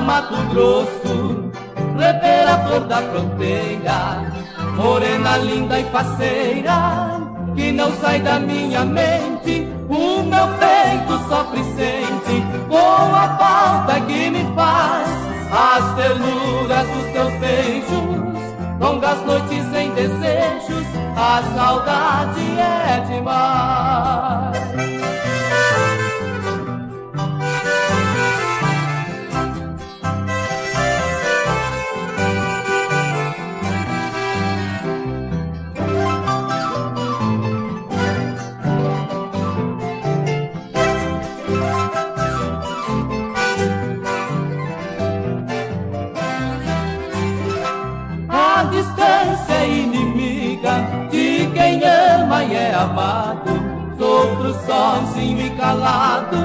Mato Grosso, rever a flor da fronteira, morena linda e faceira, que não sai da minha mente. O meu peito sofre e sente com a falta que me faz as ternuras dos teus beijos, longas noites em desejos, a saudade é demais. De quem ama e é amado, sofro sozinho e calado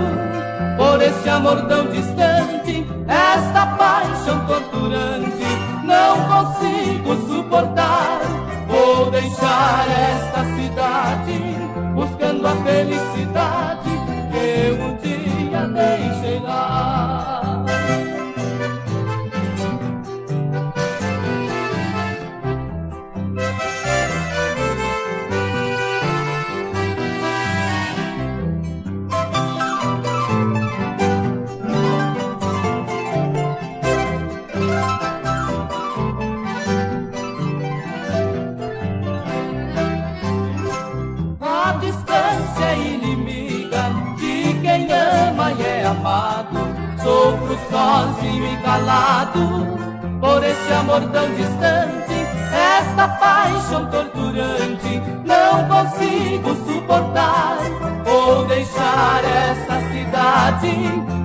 por este amor tão distante, esta paixão torturante. Não consigo suportar, vou deixar esta cidade buscando a felicidade que eu um dia deixei lá. Sofro sozinho e calado por este amor tão distante, esta paixão torturante. Não consigo suportar, vou deixar esta cidade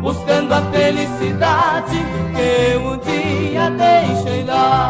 buscando a felicidade que um dia deixei lá.